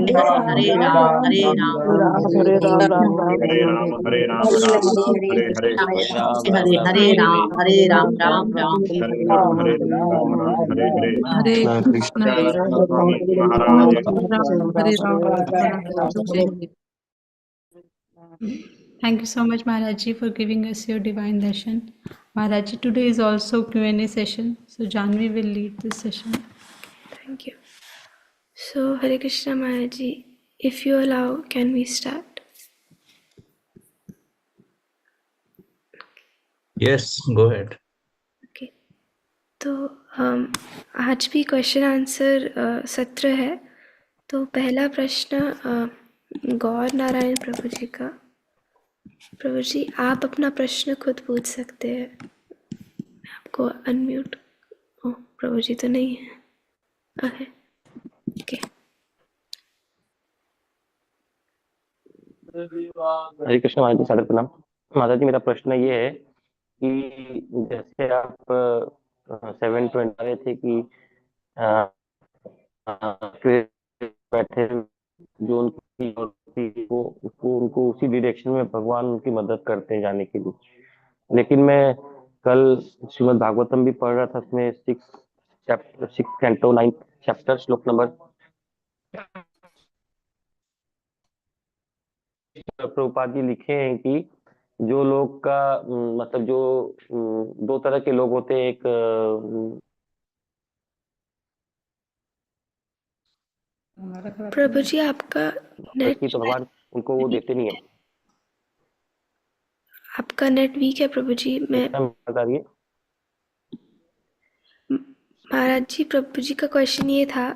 हरे राम हरे राम हरे राम राम राम हरे हरे राम हरे। हरे राम राम राम हरे हरे हरे हरे हरे राम राम राम हरे राम हरे राम राम हरे हरे। हरे कृष्ण जय कृष्ण स्वामी महाराज हरे की। राम हरे राम जय Hind. Thank you so much, Maharaj ji, for giving us your divine darshan. Maharaj ji, today is also Q&A session, so Janvi will lead this session. Thank you. So, Hare Krishna Maharaj ji, if you allow, can we start? Yes, go ahead. Okay. तो आज भी question answer सत्र है। तो पहला प्रश्न गौर नारायण प्रभु जी का। प्रभु जी, आप अपना प्रश्न खुद पूछ सकते हैं। मैं आपको अनम्यूट। ओ, प्रभु जी तो नहीं है। ओके। हरे कृष्ण महाराज जी, सादर प्रणाम। महाराज जी, मेरा प्रश्न ये है कि जैसे आप 7 रहे थे कि बैठे जो उनकी होती वो उसको उनको उसी डायरेक्शन में भगवान उनकी मदद करते हैं जाने के लिए। लेकिन मैं कल श्रीमद् भागवतम भी पढ़ रहा था, उसमें 6 कैंटो 9 चैप्टर श्लोक नंबर प्रभुपाद जी लिखे हैं कि जो लोग का मतलब जो 2 तरह के लोग होते हैं। एक प्रभु जी, आपका नेट की तो भगवान उनको वो देते नहीं है। आपका नेट वीक है प्रभु जी। बता रही है महाराज जी, प्रभु जी का क्वेश्चन ये था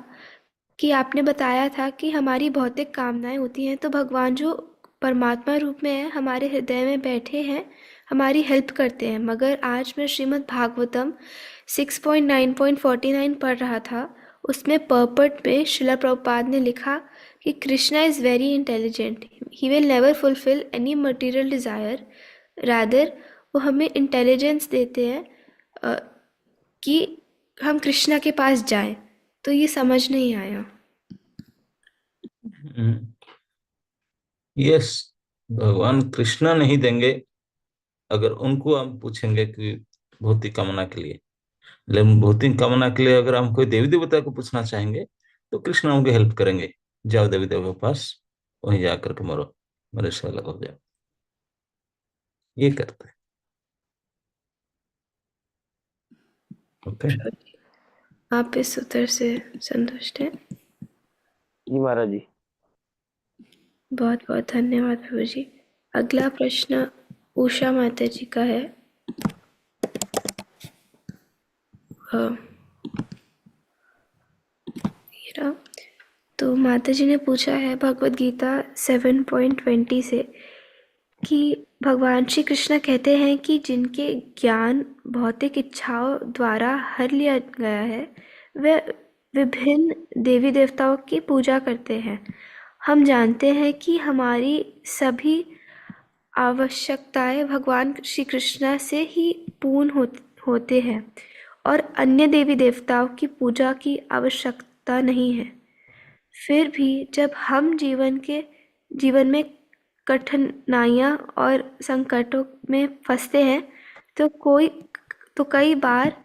कि आपने बताया था कि हमारी भौतिक कामनाएं होती हैं, तो भगवान जो परमात्मा रूप में है हमारे हृदय में बैठे हैं, हमारी हेल्प करते हैं। मगर आज मैं श्रीमद् भागवतम 6.9.49 पढ़ रहा था। उसमें पर्पट में श्रीला प्रभुपाद ने लिखा कि Krishna is very intelligent, he will never fulfil any material desire, rather वो हमें इंटेलिजेंस देते हैं कि हम कृष्णा के पास जाएं। तो ये समझ नहीं आया। यस, भगवान कृष्णा नहीं देंगे अगर उनको हम पूछेंगे कि भौतिक कामना के लिए। लेकिन भौतिक कामना के लिए अगर हम कोई देवी देवता को पूछना चाहेंगे तो कृष्णा उनकी हेल्प करेंगे। जाओ देवी देवता के पास, वहीं जाकर के मरो, मेरे से अलग हो जाओ। ये करते हैं। ओके, आप इस उत्तर से संतुष्ट हैं? जी महाराज जी। बहुत बहुत धन्यवाद प्रभु जी। अगला प्रश्न उषा माता जी का है। तो माता जी ने पूछा है भगवत गीता 7.20 से कि भगवान श्री कृष्ण कहते हैं कि जिनके ज्ञान भौतिक इच्छाओं द्वारा हर लिया गया है वे विभिन्न देवी देवताओं की पूजा करते हैं। हम जानते हैं कि हमारी सभी आवश्यकताएं भगवान श्री कृष्ण से ही पूर्ण होते हैं और अन्य देवी देवताओं की पूजा की आवश्यकता नहीं है। फिर भी जब हम जीवन में कठिनाइयाँ और संकटों में फंसते हैं तो कई बार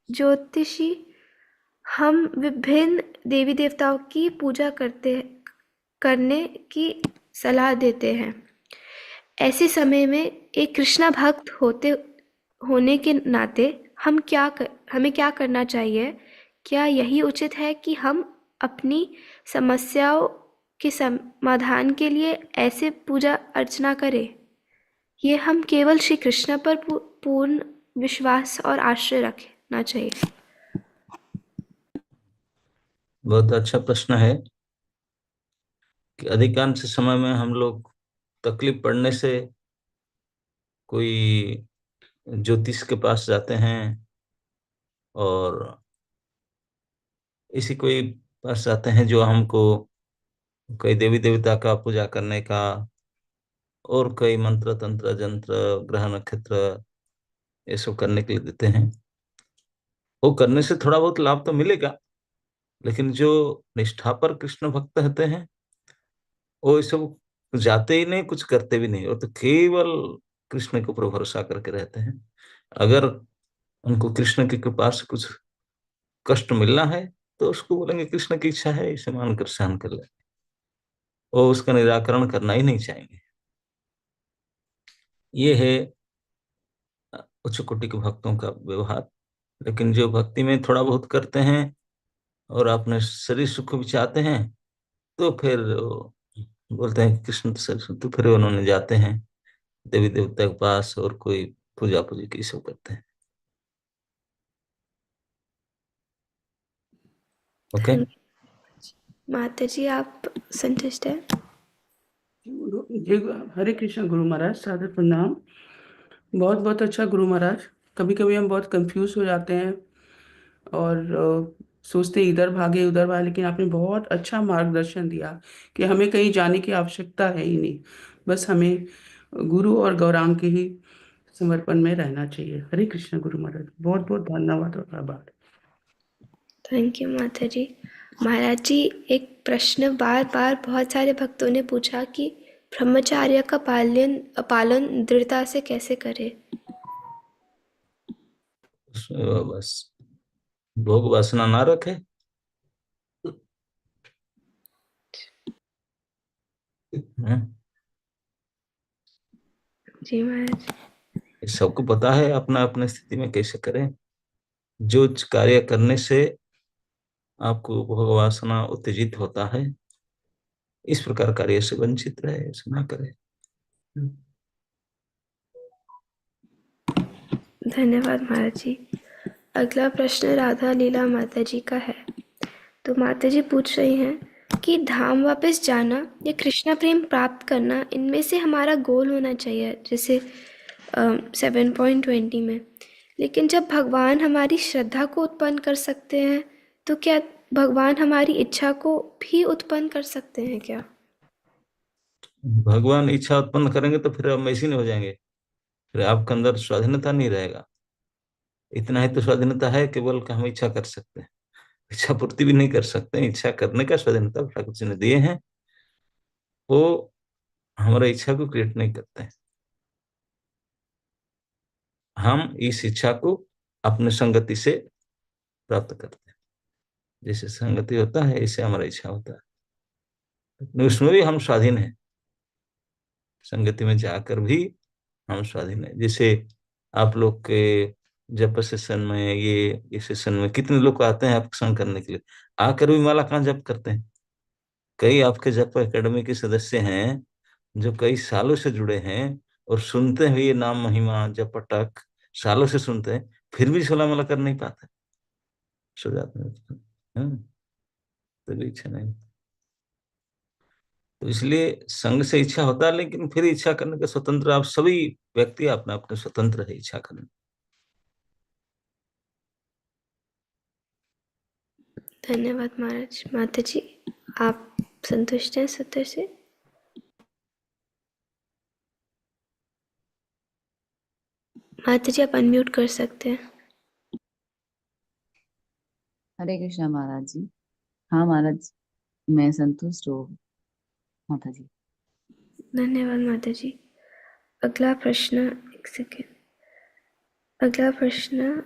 ज्योतिषी हम विभिन्न देवी देवताओं की पूजा करने की सलाह देते हैं। ऐसे समय में एक कृष्णा भक्त होने के नाते हमें क्या करना चाहिए? क्या यही उचित है कि हम अपनी समस्याओं के समाधान के लिए ऐसे पूजा अर्चना करें? ये हम केवल श्री कृष्ण पर पूर्ण विश्वास और आश्रय रखना चाहिए। बहुत अच्छा प्रश्न है कि अधिकांश समय में हम लोग तकलीफ पड़ने से कोई ज्योतिष के पास जाते हैं और इसी कोई पास जाते हैं जो हमको कई देवी देवता का पूजा करने का और कई मंत्र तंत्र जंत्र ग्रह नक्षत्र ये सब करने के लिए देते हैं। वो करने से थोड़ा बहुत लाभ तो मिलेगा, लेकिन जो निष्ठा पर कृष्ण भक्त होते हैं वो ये सब जाते ही नहीं, कुछ करते भी नहीं, वो तो केवल कृष्ण के ऊपर भरोसा करके रहते हैं। अगर उनको कृष्ण की कृपा से कुछ कष्ट मिलना है तो उसको बोलेंगे कृष्ण की इच्छा है, इसे मानकर सहन कर ले, वो उसका निराकरण करना ही नहीं चाहेंगे। ये है उच्च कोटि के भक्तों का व्यवहार। लेकिन जो भक्ति में थोड़ा बहुत करते हैं और अपने शरीर सुख भी चाहते हैं तो फिर वो बोलते हैं कि कृष्ण तो शरीर सुख, तो फिर उन्होंने जाते हैं देवी देवता के पास और कोई पूजा पूजी की सब करते हैं। ओके। माता जी आप संतुष्ट हैं? हरे कृष्ण गुरु महाराज, सादर प्रणाम। बहुत बहुत अच्छा गुरु महाराज। कभी कभी हम बहुत कंफ्यूज हो जाते हैं और सोचते हैं इधर भागे उधर भागे, लेकिन आपने बहुत अच्छा मार्गदर्शन दिया कि हमें कहीं जाने की आवश्यकता है ही नहीं, बस हमें गुरु और गौरांग के ही समर्पण में रहना चाहिए। हरे कृष्ण गुरु महाराज, बहुत बहुत धन्यवाद और आभार। थैंक यू माता जी। महाराज जी, एक प्रश्न बार बार बहुत सारे भक्तों ने पूछा कि ब्रह्मचार्य का पालन दृढ़ता से कैसे करें? बस भोग वासना ना रखे। जी महाराज। सबको पता है अपना अपने स्थिति में कैसे करें। जो कार्य करने से आपको भोग वासना उत्तेजित होता है, इस प्रकार कार्य से वंचित रहे, ऐसा ना करे। धन्यवाद महाराज जी। अगला प्रश्न राधा लीला माता जी का है। तो माता जी पूछ रही हैं कि धाम वापस जाना या कृष्णा प्रेम प्राप्त करना, इनमें से हमारा गोल होना चाहिए, जैसे 7.20 में। लेकिन जब भगवान हमारी श्रद्धा को उत्पन्न कर सकते हैं तो क्या भगवान हमारी इच्छा को भी उत्पन्न कर सकते हैं क्या? भगवान इच्छा उत्पन्न करेंगे तो फिर आप मशीन हो जाएंगे, फिर आपके अंदर स्वाधीनता नहीं रहेगा। इतना ही तो स्वाधीनता है केवल कि हम इच्छा कर सकते हैं, इच्छा पूर्ति भी नहीं कर सकते। इच्छा करने का स्वाधीनता ठाकुर जी ने दिए हैं, वो हमारे इच्छा को क्रिएट नहीं करते हैं। हम इस इच्छा को अपने संगति से प्राप्त करते हैं। जैसे संगति होता है इससे हमारा इच्छा होता है, उसमें भी हम स्वाधीन हैं। संगति में जाकर भी हम स्वाधीन है। जैसे आप लोग के जप सेशन में, ये सेशन में कितने लोग आते हैं आपके संग करने के लिए, आकर भी माला कहाँ जप करते हैं। कई आपके जप एकेडमी के सदस्य हैं जो कई सालों से जुड़े हैं और सुनते हैं ये नाम महिमा जप पटक, सालों से सुनते हैं, फिर भी सोलह माला कर नहीं पाते, सो जाते हैं। तो इच्छा नहीं। तो इसलिए संघ से इच्छा होता है, लेकिन फिर इच्छा करने का स्वतंत्र आप सभी व्यक्ति अपने अपने स्वतंत्र है इच्छा करने। धन्यवाद महाराज। माता जी आप संतुष्ट हैं इस उत्तर से? माता जी आप अनम्यूट कर सकते हैं। हरे कृष्णा महाराज जी। हाँ महाराज, मैं संतुष्ट हूँ माता जी। धन्यवाद माता जी। अगला प्रश्न, एक सेकेंड, अगला प्रश्न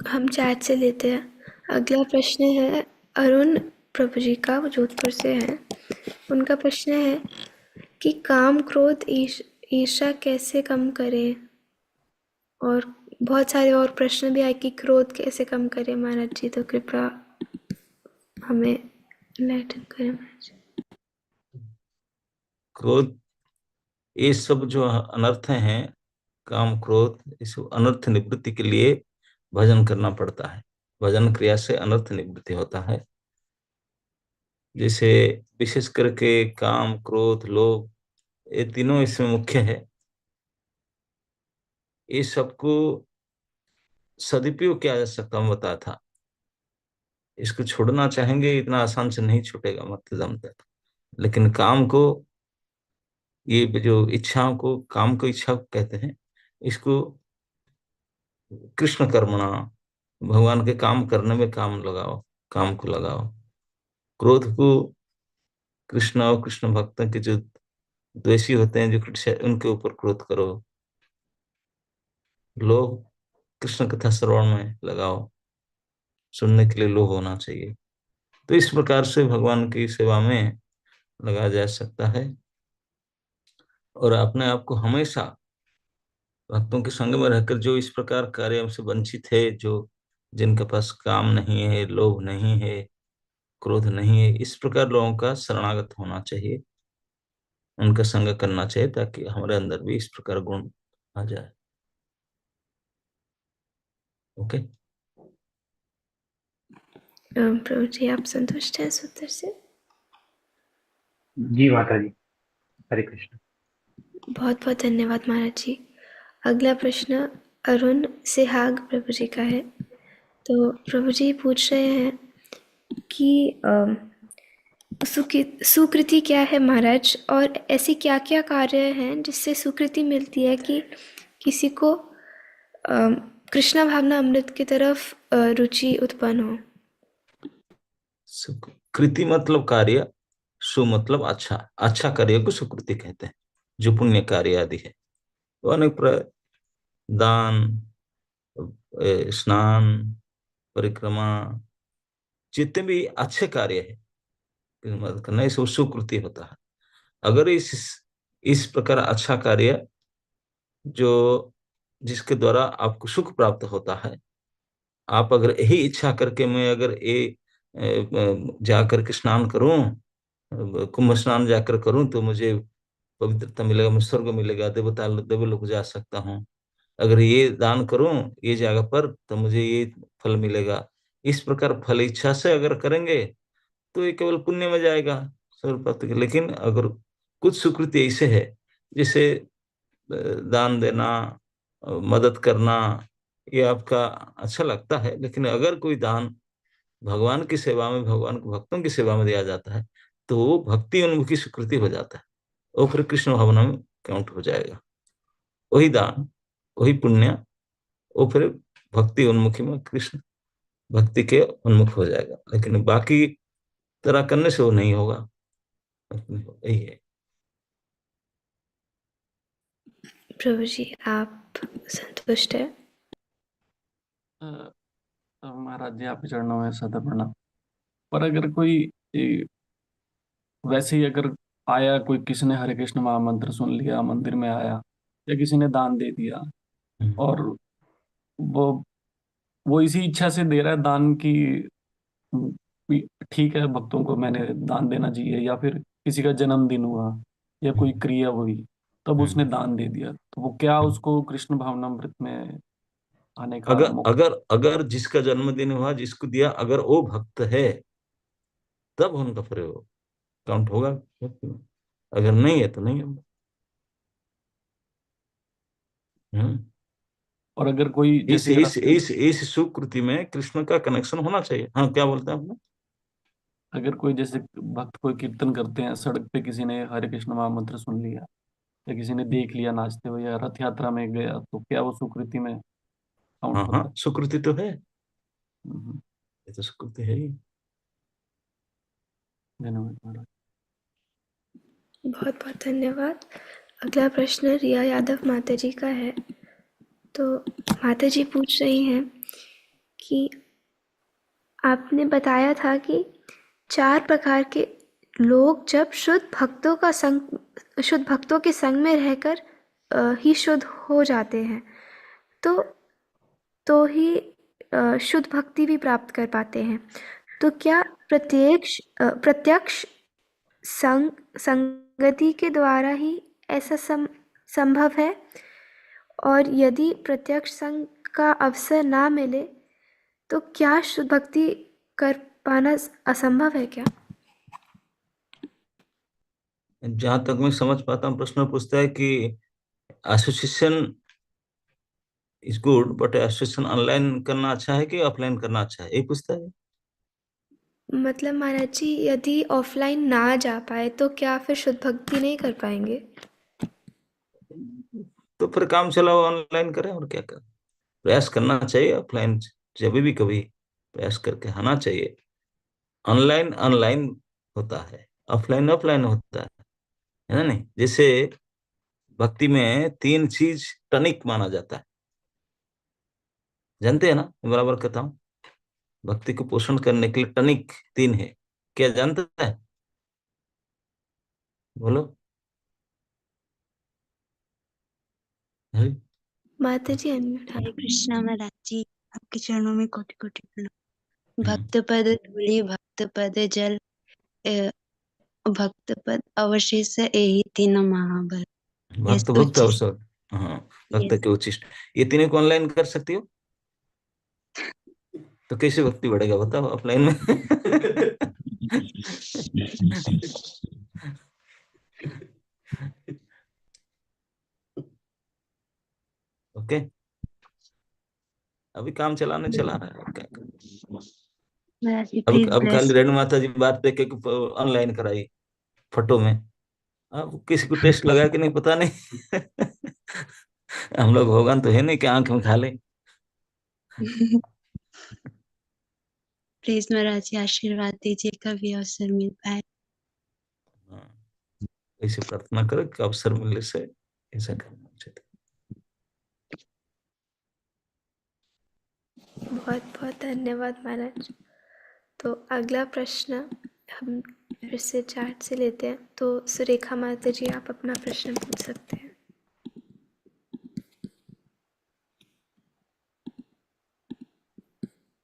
हम चैट से लेते हैं। अगला प्रश्न है अरुण प्रभु जी का, वो जोधपुर से हैं। उनका प्रश्न है कि काम क्रोध ईर्ष्या कैसे कम करें, और बहुत सारे और प्रश्न भी आए कि क्रोध कैसे कम करें महाराज जी, तो कृपया हमें एनलाइटन करें महाराज जी। क्रोध, ये सब जो अनर्थ हैं, काम क्रोध, इस अनर्थ निवृत्ति के लिए भजन करना पड़ता है। भजन क्रिया से अनर्थ निवृत्ति होता है। जैसे विशेष करके काम क्रोध लोभ, ये तीनों इसमें मुख्य है। ये सबको सदुपयोग किया जा सकता, मैं बताया था। इसको छोड़ना चाहेंगे इतना आसान से नहीं छूटेगा मरते दम तक। लेकिन काम को, ये जो इच्छाओं को, काम को इच्छा कहते हैं, इसको कृष्ण कर्मणा, भगवान के काम करने में काम को लगाओ। क्रोध को कृष्ण और कृष्ण भक्तों के जो द्वेषी होते हैं, जो उनके ऊपर क्रोध करो। लोभ कृष्ण कथा श्रवण में लगाओ, सुनने के लिए लोभ होना चाहिए। तो इस प्रकार से भगवान की सेवा में लगाया जा सकता है और अपने आप को हमेशा भक्तों के संग में रहकर, जो इस प्रकार कार्य से वंचित है, जो जिनके पास काम नहीं है, लोभ नहीं है, क्रोध नहीं है, इस प्रकार लोगों का शरणागत होना चाहिए, उनका संग करना चाहिए, ताकि हमारे अंदर भी इस प्रकार गुण आ जाए। ओके। प्रभु जी, आप संतुष्ट हैं इस उत्तर से? जी माता जी, हरे कृष्ण। बहुत बहुत धन्यवाद महाराज जी। अगला प्रश्न अरुण सेहाग प्रभु जी का है। तो प्रभु जी पूछ रहे हैं कि सुकृति क्या है महाराज, और ऐसी क्या क्या कार्य हैं जिससे सुकृति मिलती है कि किसी को कृष्णा भावना अमृत की तरफ रुचि उत्पन्न हो? कृति मतलब कार्य, सु मतलब अच्छा, अच्छा कार्य को सुकृति कहते हैं, जो पुण्य कार्य आदि है। तो अनेक दान, स्नान, परिक्रमा, जितने भी अच्छे कार्य है मदद करना, इसे सुकृति होता है। अगर इस प्रकार अच्छा कार्य जो जिसके द्वारा आपको सुख प्राप्त होता है, आप अगर यही इच्छा करके मैं अगर ये जा करके स्नान करूं, कुंभ स्नान जाकर करूं, तो मुझे पवित्रता मिलेगा, मुझे स्वर्ग मिलेगा, देवलोक जा सकता हूं। अगर ये दान करूं ये जगह पर, तो मुझे ये फल मिलेगा। इस प्रकार फल इच्छा से अगर करेंगे तो ये केवल पुण्य में जाएगा, स्वर्ग प्राप्ति के। लेकिन अगर कुछ सुकृति ऐसे है, जैसे दान देना, मदद करना, ये आपका अच्छा लगता है, लेकिन अगर कोई दान भगवान की सेवा में, भगवान के भक्तों की सेवा में दिया जाता है, तो वो भक्ति उन्मुखी स्वीकृति हो जाता है, वो फिर कृष्ण भावना में काउंट हो जाएगा। वही दान, वही पुण्य, वो फिर भक्ति उन्मुखी में कृष्ण भक्ति के उन्मुख हो जाएगा। लेकिन बाकी तरह करने से वो नहीं होगा। यही है। प्रभु जी, आप संतुष्ट है? महाराज जी, आपके चरणों में सदा प्रणाम। पर अगर कोई वैसे ही अगर आया, कोई किसी ने हरे कृष्ण महामंत्र सुन लिया, मंदिर में आया, या किसी ने दान दे दिया, और वो इसी इच्छा से दे रहा है दान की, ठीक है भक्तों को मैंने दान देना चाहिए, या फिर किसी का जन्मदिन हुआ या कोई क्रिया हुई, तब उसने दान दे दिया, तो वो क्या उसको कृष्ण भावनामृत में आने का अगर जिसका जन्मदिन हुआ, जिसको दिया, अगर वो भक्त है, तब उनका प्रयोग काउंट होगा। अगर नहीं है तो नहीं होगा। और अगर कोई इस सुकृति में कृष्ण का कनेक्शन होना चाहिए। हाँ, क्या बोलते हैं आपने? अगर कोई जैसे भक्त कोई कीर्तन करते हैं, सड़क पे किसी ने हरे कृष्ण महामंत्र सुन लिया, या किसी ने देख लिया नाचते हुए, या रथ यात्रा में गया, तो क्या वो सुकृति में काउंट हाँ होता हाँ, सुकृति तो है, है? ये तो सुकृति है ही। धन्यवाद महाराज। बहुत बहुत धन्यवाद। अगला प्रश्न रिया यादव माता जी का है। तो माता जी पूछ रही हैं कि आपने बताया था कि 4 प्रकार के लोग जब शुद्ध भक्तों के संग में रहकर ही शुद्ध हो जाते हैं, तो ही शुद्ध भक्ति भी प्राप्त कर पाते हैं। तो क्या प्रत्यक्ष संगति के द्वारा ही ऐसा संभव है? और यदि प्रत्यक्ष संग का अवसर ना मिले तो क्या शुद्ध भक्ति कर पाना असंभव है क्या? जहां तक मैं समझ पाता हूँ, प्रश्न पूछता है कि association is good, but association online करना अच्छा है कि ऑफलाइन करना अच्छा है, यही पूछता है। मतलब महाराज जी, यदि ऑफलाइन ना जा पाए तो क्या फिर शुद्ध भक्ति नहीं कर पाएंगे? तो फिर काम चलाओ, ऑनलाइन करें, और क्या करें। प्रयास करना चाहिए ऑफलाइन जब भी कभी प्रयास करके आना चाहिए। ऑनलाइन ऑनलाइन होता है, ऑफलाइन ऑफलाइन होता है ना? नहीं, जैसे भक्ति में तीन चीज टनिक माना जाता है, जानते हैं ना? मैं बराबर कहता हूँ, भक्ति को पोषण करने के लिए टनिक तीन है। क्या जानता है? बोलो। हरि। माता जी अनम्यूट। हरे कृष्णा महाराज जी, आपके चरणों में कोटि कोटि प्रणाम। हम्म, भक्त पद धूलि भक्त पद जल, भक्त पद अवशेष एहि तीन महाबल। यस भक्त भक्त उच्चिष्ट। अवसर। हाँ, भक्त यस। के उच्चिष्ट। ये तीनों को ऑनलाइन कर सकती हो, तो कैसे भक्ति बढ़ेगा बताओ ऑफलाइन में? ओके, अभी काम चलाने चला रहा है, क्या करें? महाराज जी अब प्लीज अब ब्लेस। खाली रेणु माता जी बात देख के ऑनलाइन कराई फोटो में। अब किसी को टेस्ट लगा कि नहीं पता नहीं। हम लोग भगवान तो है नहीं कि आंख में खा ले। प्लीज महाराज जी आशीर्वाद दीजिए, कभी अवसर मिल पाए। हाँ, ऐसे प्रार्थना करो कि अवसर मिलने से ऐसा करना चाहिए। बहुत बहुत धन्यवाद महाराज। तो अगला प्रश्न हम फिर से चार्ट से लेते हैं। तो सुरेखा माता जी, आप अपना प्रश्न पूछ सकते हैं।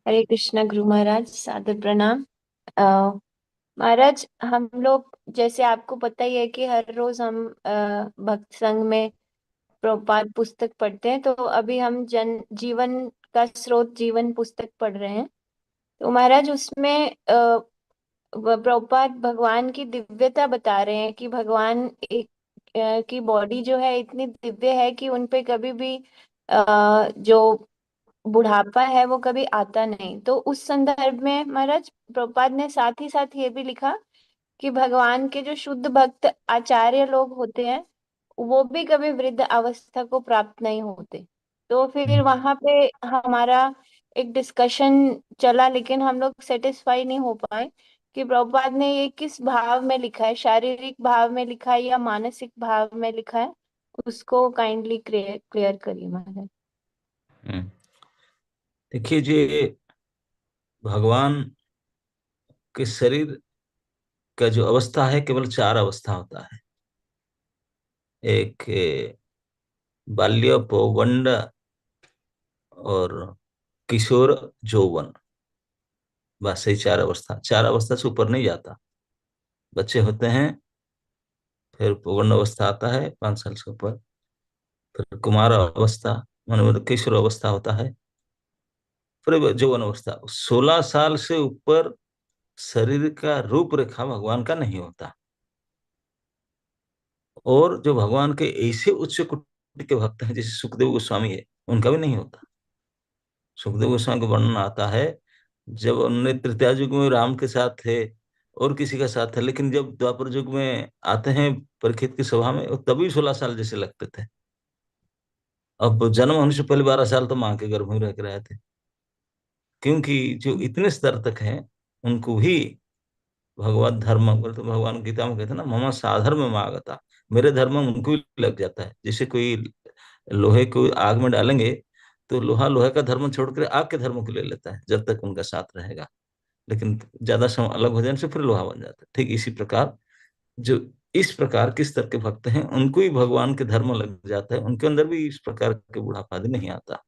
हरे कृष्णा गुरु महाराज, सादर प्रणाम। महाराज, हम लोग जैसे आपको पता ही है कि हर रोज हम भक्त संघ में प्रभुपाद पुस्तक पढ़ते हैं। तो अभी हम जन जीवन का स्रोत जीवन पुस्तक पढ़ रहे हैं। तो महाराज उसमें प्रभुपाद भगवान की दिव्यता बता रहे हैं कि भगवान एक की बॉडी जो है इतनी दिव्य है कि उनपे कभी भी जो बुढ़ापा है वो कभी आता नहीं। तो उस संदर्भ में महाराज प्रभुपाद ने साथ ही साथ ये भी लिखा कि भगवान के जो शुद्ध भक्त आचार्य लोग होते हैं वो भी कभी वृद्ध अवस्था को प्राप्त नहीं होते। तो फिर वहां पे हमारा एक डिस्कशन चला, लेकिन हम लोग सेटिस्फाई नहीं हो पाए कि प्रभुपाद ने ये किस भाव में लिखा है, शारीरिक भाव में लिखा है या मानसिक भाव में लिखा है। उसको काइंडली क्लियर करिए महाराज। हम्म, देखिए जी, भगवान के शरीर का जो अवस्था है केवल चार अवस्था होता है। एक बाल्य, पौगंड और किशोर, यौवन। बस यही चार अवस्था, चार अवस्था से ऊपर नहीं जाता। बच्चे होते हैं, फिर पौगंड अवस्था आता है 5 साल से ऊपर, फिर कुमार अवस्था मतलब किशोर अवस्था होता है, फिर यौवन अवस्था। 16 साल से ऊपर शरीर का रूपरेखा भगवान का नहीं होता। और जो भगवान के ऐसे उच्च कोटि के भक्त हैं जैसे सुखदेव गोस्वामी है, उनका भी नहीं होता। सुखदेव गोस्वामी का वर्णन आता है जब उन्होंने त्रेता युग में राम के साथ थे और किसी का साथ थे, लेकिन जब द्वापर युग में आते हैं परीक्षित की सभा में, वो तभी 16 साल जैसे लगते थे। अब जन्म होने से पहले 12 साल तो माँ के गर्भ में रह के रहे थे, क्योंकि जो इतने स्तर तक हैं उनको भी भगवत धर्म बोले तो भगवान गीता में कहते हैं ना, ममा साधर्म आगता, मेरे धर्म में उनको भी लग जाता है। जैसे कोई लोहे को आग में डालेंगे तो लोहा लोहे का धर्म छोड़कर आग के धर्म को ले लेता है जब तक उनका साथ रहेगा, लेकिन ज्यादा समय अलग हो जाने से फिर लोहा बन जाता है। ठीक इसी प्रकार जो इस प्रकार किस स्तर के भक्त हैं उनको ही भगवान के धर्म लग जाता है, उनके अंदर भी इस प्रकार के बुढ़ापा आदि नहीं आता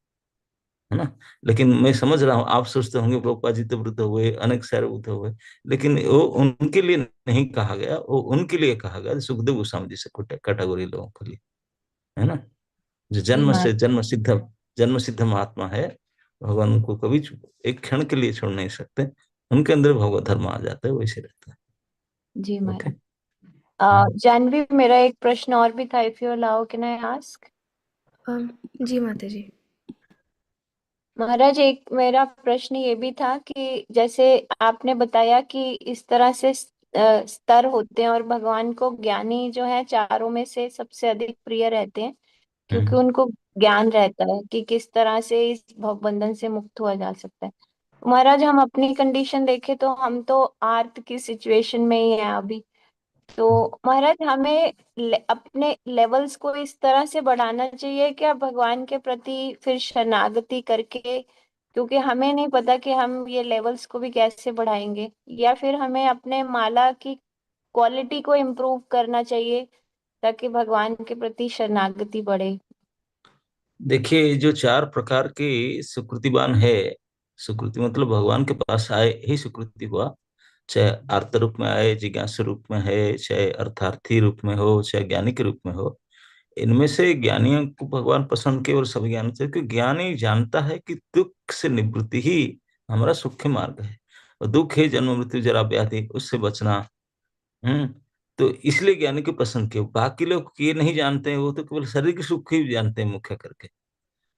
है ना। लेकिन मैं समझ रहा हूँ आप सोचते होंगे प्रभुपाद जी तो वृद्ध हुए, अनेक सारे वृद्ध हुए, लेकिन वो उनके लिए नहीं कहा गया, वो उनके लिए कहा गया सुखदेव गोस्वामी जी से कैटेगरी लोगों के लिए, है ना। जो जी जन्म सिद्ध महात्मा है, भगवान उनको कभी एक क्षण के लिए छोड़ नहीं सकते, उनके अंदर भगवत धर्म आ जाता है, वैसे रहता है। जी ओके। महाराज। जानवी, मेरा एक प्रश्न और भी था, if you allow can I ask? जी माता जी। महाराज, एक मेरा प्रश्न ये भी था कि जैसे आपने बताया कि इस तरह से स्तर होते हैं और भगवान को ज्ञानी जो है चारों में से सबसे अधिक प्रिय रहते हैं। क्योंकि उनको ज्ञान रहता है कि किस तरह से इस भवबंधन से मुक्त हुआ जा सकता है। महाराज हम अपनी कंडीशन देखें तो हम तो आर्त की सिचुएशन में ही है अभी। तो महाराज हमें अपने लेवल्स को इस तरह से बढ़ाना चाहिए क्या भगवान के प्रति फिर शरणागति करके, क्योंकि हमें नहीं पता कि हम ये लेवल्स को भी कैसे बढ़ाएंगे, या फिर हमें अपने माला की क्वालिटी को इम्प्रूव करना चाहिए ताकि भगवान के प्रति शरणागति बढ़े। देखिए, ये जो 4 प्रकार की सुकृतिवान है, सुकृति मतलब भगवान के पास आए ही सुकृति हुआ, चाहे आर्त रूप में आए, जिज्ञासु रूप में है, चाहे अर्थार्थी रूप में हो, चाहे ज्ञानी के रूप में हो। इनमें से ज्ञानियों को भगवान पसंद केवल सभी ज्ञान से, क्योंकि ज्ञानी जानता है कि दुख से निवृत्ति ही हमारा सुख मार्ग है, और दुख है जन्म मृत्यु जरा व्याधि, उससे बचना। तो इसलिए ज्ञानी को पसंद किया। बाकी लोग ये नहीं जानते हैं, वो तो केवल शरीर के सुख ही जानते हैं मुख्य करके,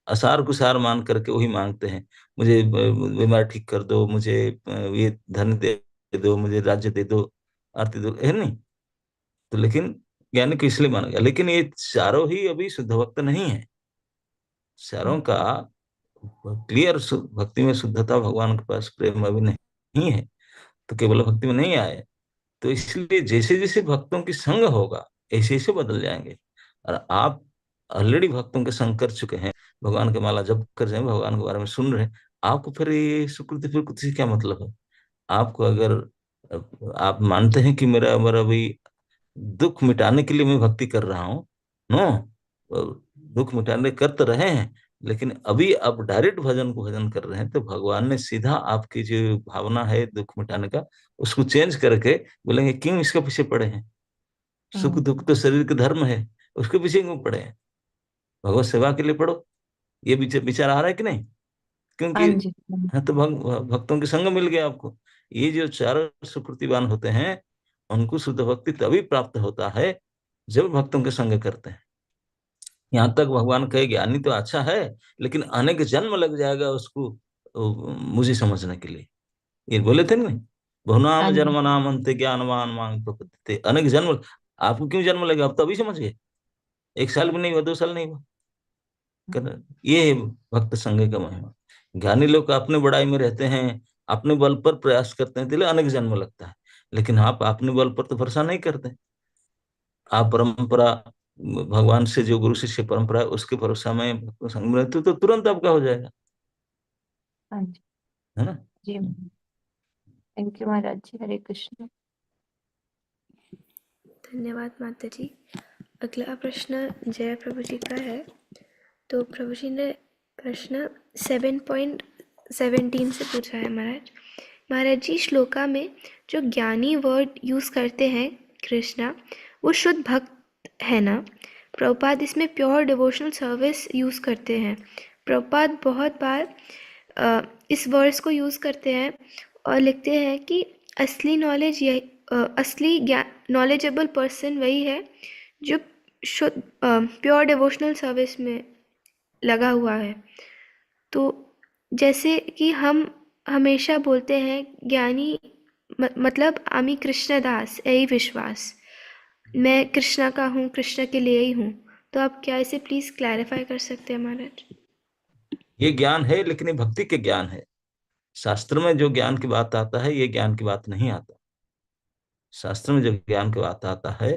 असार कुसार मान करके वही मांगते हैं। मुझे बीमार ठीक कर दो, मुझे ये धन दे दो, मुझे राज्य दे दो, आरती दो, है नहीं। तो लेकिन ज्ञानी को इसलिए माना गया, लेकिन ये चारों ही अभी शुद्ध भक्त नहीं है। चारों का क्लियर भक्ति में शुद्धता, भगवान के पास प्रेम अभी नहीं है, तो केवल भक्ति में नहीं आए। तो इसलिए जैसे जैसे भक्तों की संग होगा, ऐसे ऐसे बदल जाएंगे। और आप ऑलरेडी भक्तों के संग कर चुके हैं, भगवान के माला जप कर रहे हैं, भगवान के बारे में सुन रहे हैं, आपको फिर ये सुकृति फिर से क्या मतलब है? आपको अगर आप मानते हैं कि मेरा मेरा भी दुख मिटाने के लिए मैं भक्ति कर रहा हूँ, नो, दुख मिटाने कर तो रहे हैं, लेकिन अभी आप डायरेक्ट भजन को भजन कर रहे हैं, तो भगवान ने सीधा आपकी जो भावना है दुख मिटाने का, उसको चेंज करके बोलेंगे क्यों इसके पीछे पड़े हैं? सुख दुख तो शरीर के धर्म है, उसके पीछे क्यों पड़े हैं? भगवत सेवा के लिए पढ़ो। ये विचार आ रहा है कि नहीं? क्योंकि हाँ जी। हाँ, तो भक्तों के संग मिल गया आपको। ये जो 4 सुकृतिवान होते हैं, उनको शुद्ध भक्ति तभी प्राप्त होता है जब भक्तों के संग करते हैं। यहाँ तक भगवान कहे ज्ञानी तो अच्छा है, लेकिन अनेक जन्म लग जाएगा उसको मुझे समझने के लिए। ये बोले थे नहीं, बहुनाम जन्म नाम अंत ज्ञानवान मांग प्रपद्यते, अनेक जन्म। आपको क्यों जन्म लगे? आप तो अभी समझ गए, 1 साल भी नहीं हुआ, 2 साल नहीं हुआ। ये है भक्त संग का महिमा। ज्ञानी लोग अपने बड़ाई में रहते हैं, अपने बल पर प्रयास करते हैं, इसलिए अनेक जन्म लगता है। लेकिन आप अपने बल पर तो भरोसा नहीं करते। आप परंपरा, भगवान से जो गुरु शिष्य परंपरा है, उसके भरोसा में भक्त संग में रहते तो तुरंत आपका हो जाएगा, हाँ जी। है ना? जी थैंक यू महाराज जी। हरे कृष्ण। धन्यवाद माता जी। अगला प्रश्न जय प्रभु जी का है। तो प्रभु जी ने प्रश्न 7.17 से पूछा है महाराज। महाराज जी, श्लोका में जो ज्ञानी वर्ड यूज़ करते हैं कृष्णा, वो शुद्ध भक्त है ना? प्रभुपाद इसमें प्योर डिवोशनल सर्विस यूज़ करते हैं। प्रभुपाद बहुत बार इस वर्ड्स को यूज़ करते हैं और लिखते हैं कि असली नॉलेज असली नॉलेजेबल पर्सन वही है जो शुद्ध प्योर डिवोशनल सर्विस में लगा हुआ है। तो जैसे कि हम हमेशा बोलते हैं ज्ञानी मतलब आमी कृष्णदास, यही विश्वास, मैं कृष्णा का हूँ, कृष्ण के लिए ही हूँ। तो आप क्या इसे प्लीज क्लैरिफाई कर सकते हैं महाराज? ये ज्ञान है, लेकिन ये भक्ति के ज्ञान है। शास्त्र में जो ज्ञान की बात आता है, ये ज्ञान की बात नहीं आता। शास्त्र में जो ज्ञान की बात आता है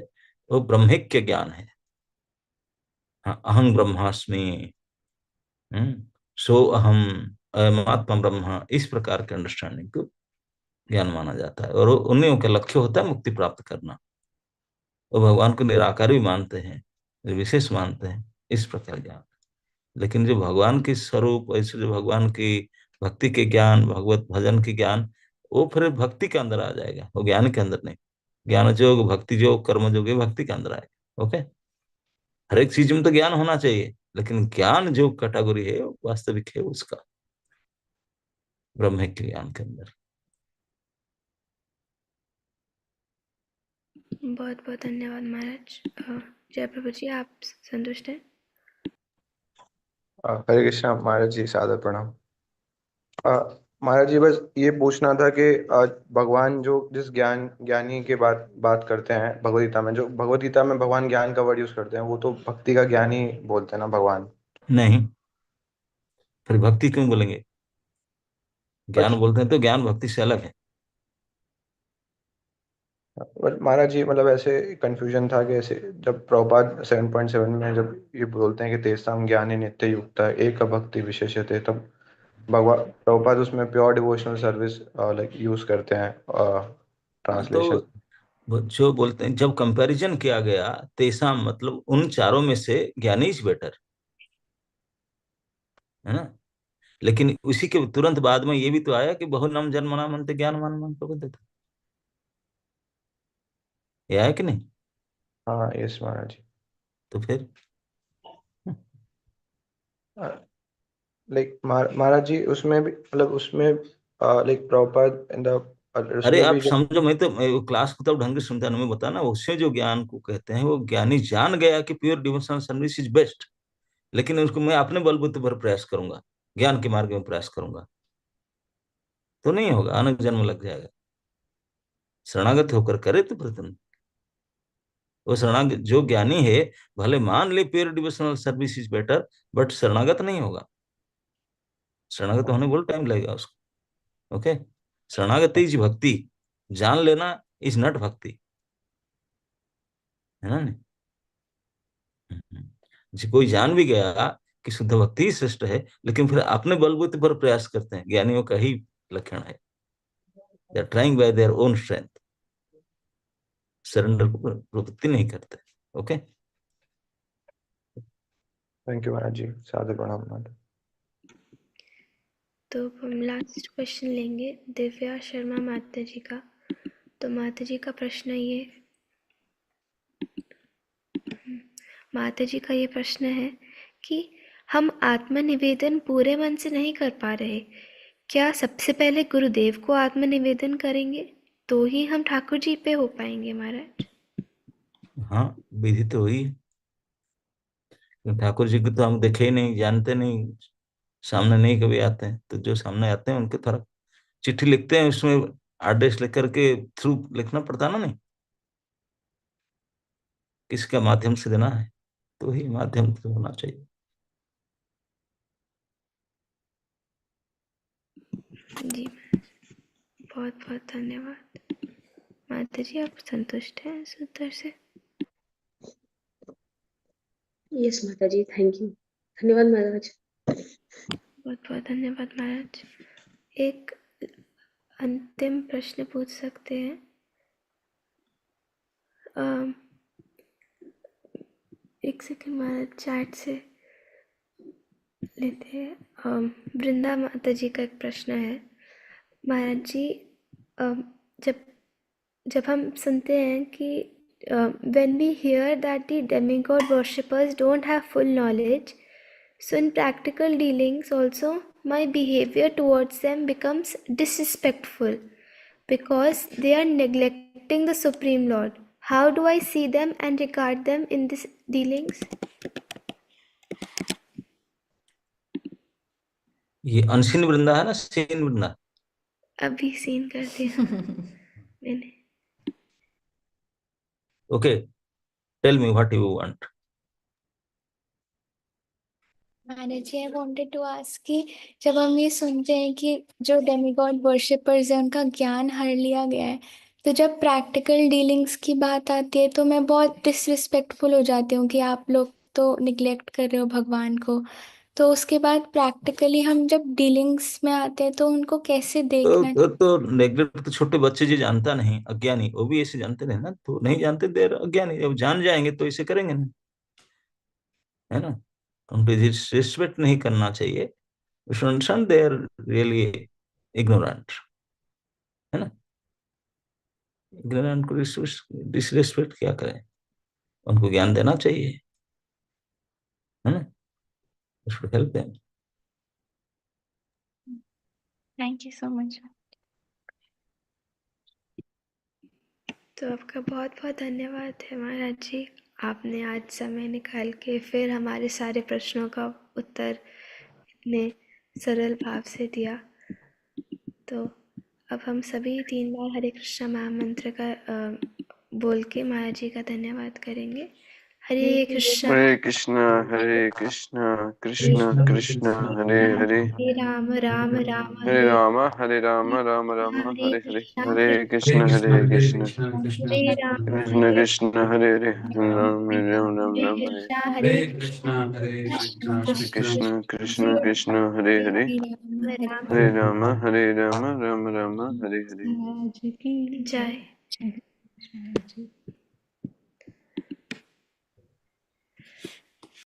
वो ब्रह्मिक ज्ञान है। हाँ, अहं ब्रह्मास्मि, सो अहम, अयमात्मा ब्रह्म, इस प्रकार के अंडरस्टैंडिंग को ज्ञान माना जाता है। और उन्हीं का लक्ष्य होता है मुक्ति प्राप्त करना। वो भगवान को निराकार भी मानते हैं, विशेष मानते हैं, इस प्रकार ज्ञान। लेकिन जो भगवान के स्वरूप, ऐसे जो भगवान की भक्ति के ज्ञान, भगवत भजन के ज्ञान, वो फिर भक्ति के अंदर आ जाएगा, वो ज्ञान के अंदर नहीं। ज्ञान योग, भक्ति योग, कर्म योग, भक्ति के अंदर आएगा। ओके, हर एक चीज में तो ज्ञान होना चाहिए, लेकिन ज्ञान जो कैटेगरी है वास्तविक है उसका, ब्रह्म के ज्ञान के अंदर। बहुत बहुत धन्यवाद महाराज। जय प्रभु जी, आप संतुष्ट हैं? हरे कृष्णा महाराज जी, सादर प्रणाम। महाराज जी बस ये पूछना था कि भगवान जो जिस ज्ञानी के बात करते हैं भगवद गीता में, जो भगवद गीता में भगवान ज्ञान का वर्ड यूज करते हैं, वो तो भक्ति का ज्ञान ही बोलते हैं ना भगवान। नहीं, फिर भक्ति क्यों बोलेंगे? ज्ञान बट बोलते हैं तो ज्ञान भक्ति से अलग है। महाराज जी मतलब ऐसे कंफ्यूजन था कि ऐसे जब प्रभुपाद 7.7 में जब ये बोलते हैं कि तेषां ज्ञाने नित्य युक्ता एक भक्ति विशेषते, तब भगवान प्रभुपाद उसमें pure devotional service like use करते हैं हाँ, ट्रांसलेशन। तो जो बोलते हैं, जब कंपैरिजन किया गया, तेसाम मतलब उन चारों में से ज्ञानी इज बेटर, है ना। लेकिन उसी के तुरंत बाद में ये भी तो आया कि बहु नाम जन्मना मनते ज्ञान मान मन प्रबुद्धता, ये आया कि नहीं? हाँ यस महाराज जी। तो फिर लाइक महाराज जी उसमें भी मतलब उसमें लाइक प्रभुपाद इन द अरे उसमें आप भी जब समझो, मैं वो क्लास को तब ढंग से सुनता नहीं, मैं बताना, उससे जो ज्ञान को कहते हैं, वो ज्ञानी जान गया कि pure devotional service is best, लेकिन उसको मैं अपने बलबूते पर प्रयास करूंगा, ज्ञान के मार्ग में प्रयास करूंगा, तो नहीं होगा, अनंत जन्म लग जाएगा। शरणागत होकर करे तो प्रथम, वो शरणागत जो ज्ञानी है, भले मान ले pure devotional service is better, but शरणागत नहीं होगा। शरणागत होने बहुत टाइम लगेगा उसको। ओके, शरणागति इज भक्ति, जान लेना इज नॉट भक्ति, है ना नहीं? जी, कोई जान भी गया कि शुद्ध भक्ति ही श्रेष्ठ है, लेकिन फिर अपने बलबूते पर प्रयास करते हैं, ज्ञानियों का ही लक्षण है, they are trying by their own strength, surrender को प्रवृत्ति नहीं करते। Okay, thank you Maharaj ji, सादर प्रणाम महाराज। तो हम लास्ट क्वेश्चन लेंगे दिव्या शर्मा माता जी का। तो माता जी का प्रश्न है कि हम आत्मनिवेदन पूरे मन से नहीं कर पा रहे, क्या सबसे पहले गुरुदेव को आत्मनिवेदन करेंगे तो ही हम ठाकुर जी पे हो पाएंगे महाराज? हाँ, विधि तो हुई है। ठाकुर जी को तो हम देखे ही नहीं, जानते नहीं, सामने नहीं कभी आते हैं, तो जो सामने आते हैं उनके थोड़ा चिट्ठी लिखते हैं, उसमें एड्रेस लिख करके थ्रू लिखना पड़ता ना, नहीं किसका माध्यम से देना है, तो ही माध्यम तो होना चाहिए। जी बहुत बहुत धन्यवाद। माता जी आप संतुष्ट हैं इस उत्तर से? यस माता जी, थैंक यू, धन्यवाद महाराज। बहुत बहुत धन्यवाद महाराज। एक अंतिम प्रश्न पूछ सकते हैं? एक सेकंड महाराज, चैट से लेते हैं। वृंदा माता जी का एक प्रश्न है। महाराज जी, जब जब हम सुनते हैं कि when we hear that the demigod worshippers don't have full knowledge, so in practical dealings also my behavior towards them becomes disrespectful because they are neglecting the Supreme Lord. How do I see them and regard them in these dealings? ये unseen Vrinda है ना, seen Vrinda? अभी seen कर दिया मैंने। Okay, tell me what you want. Maharaj ji, I wanted to ask कि जब हम ये सुनते हैं कि जो डेमिगॉड वर्शिपर्स हैं उनका ज्ञान हर लिया गया है, तो जब प्रैक्टिकल डीलिंग्स की बात आती है तो मैं बहुत डिसरिस्पेक्टफुल हो जाती हूँ कि आप लोग तो निग्लेक्ट कर रहे हो भगवान को। तो उसके बाद प्रैक्टिकली हम जब डीलिंग्स में आते हैं तो उनको कैसे देखना तो नेगलेक्ट तो छोटे बच्चे जो जानता नहीं, अज्ञानी, वो भी ऐसे जानते रहे ना, तो नहीं जानते देर अज्ञानी, जब जान जाएंगे तो ऐसे करेंगे ना, है ना। उनको डिसरिस्पेक्ट नहीं करना चाहिए, दे आर रियली इग्नोरेंट, है ना। इग्नोरेंट को डिसरिस्पेक्ट क्या करें, उनको ज्ञान देना चाहिए, है ना, उसको हेल्प दें। Thank you so much. तो आपका बहुत बहुत धन्यवाद है महाराज जी, आपने आज समय निकाल के फिर हमारे सारे प्रश्नों का उत्तर इतने सरल भाव से दिया। अब हम सभी 3 बार हरे कृष्णा महामंत्र का बोल के महाराज जी का धन्यवाद करेंगे। हरे कृष्णा कृष्ण कृष्ण कृष्ण हरे हरे हरे राम राम राम हरे राम राम राम हरे हरे हरे कृष्ण कृष्ण हरे राम कृष्ण कृष्ण हरे हरे राम राम राम राम हरे कृष्ण कृष्ण कृष्ण हरे हरे हरे राम राम राम हरे हरे महाराज की जय। जय।